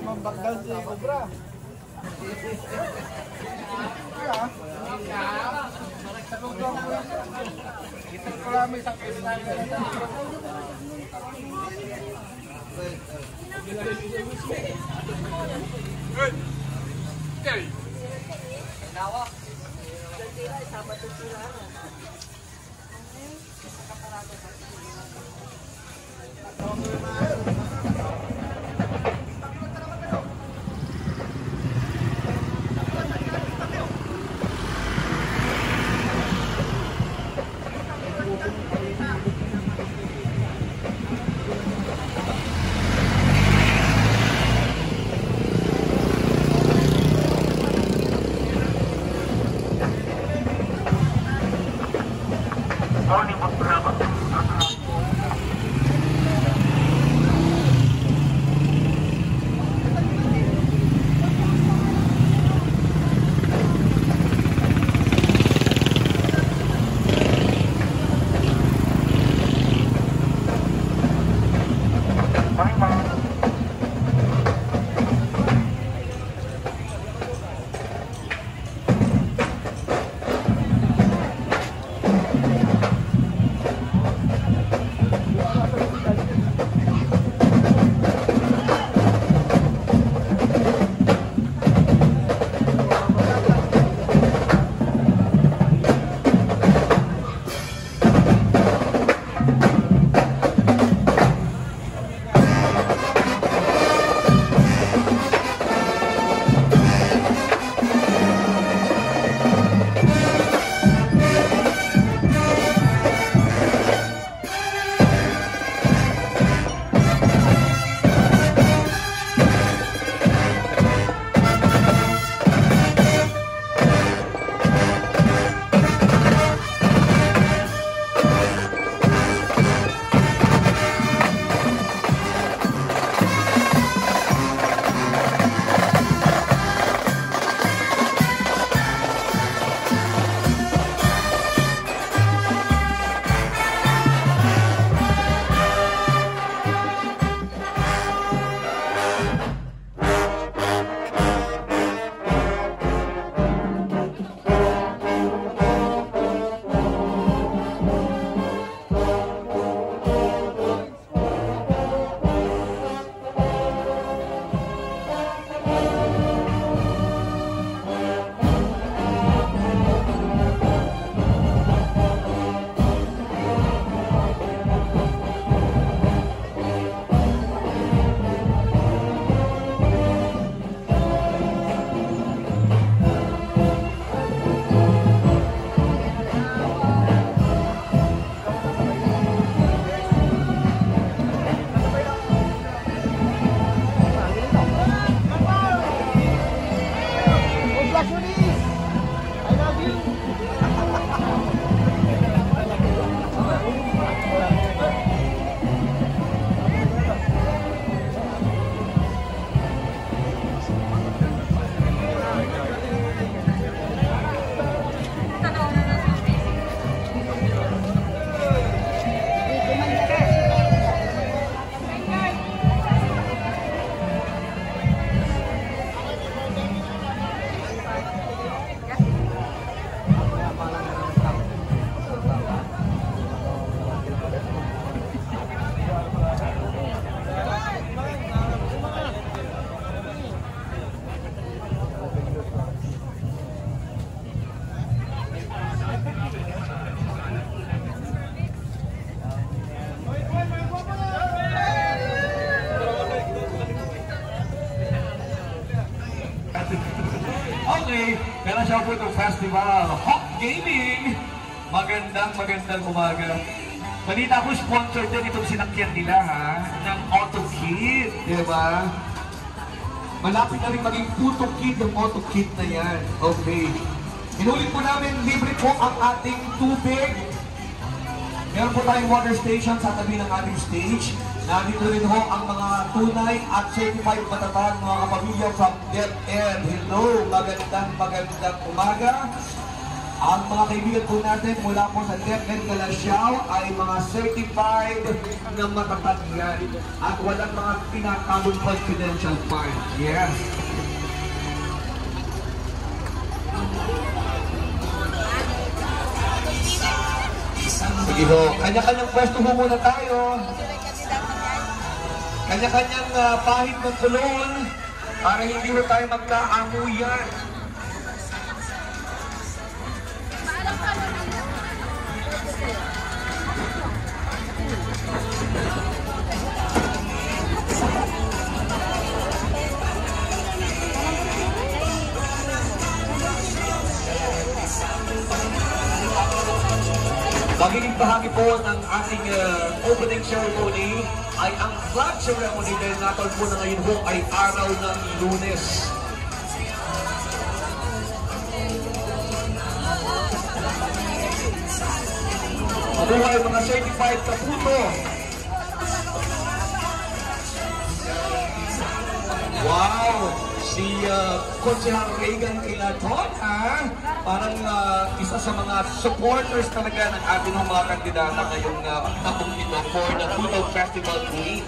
Mambagdal si Cobra. Kita ko lang may sakit na good. Okay. Nawa. Dira sabat sila. Okay, meron siya po itong festival, Hawk Gaming. Magandang umaga. Balita ko, sponsor din itong sinakyan nila, ha? Ng AutoKit, di ba? Malapit na rin maging AutoKit yung AutoKit na yan. Okay. Inulit po namin, libre po ang ating tubig. Meron po tayong water station sa tabi ng ating stage. Nandito rin ho ang mga tunay at certified matatag mga kapamilya from DepEd. Hello, magandang umaga. Ang mga kaibigan po natin mula po sa DepEd Calasiao ay mga certified na matatag yan. At walang mga tinatabong confidential fund. Yes. Sige ho, kanya-kanyang pwesto ho muna tayo. Kanya-kanyang pahit ng kulon para hindi ho tayo magkaamuyan. Magiging bahagi po ng ating opening ceremony ay ang flag ceremony dahil natal po na ngayon po ay araw ng Lunes. Mabuhay mga certified kaputo. Wow! Si Konsehal Regan Ilaton, parang isa sa mga supporters talaga ng ating mga kandidata ngayong nakong ito for the Tunog Festival Queen.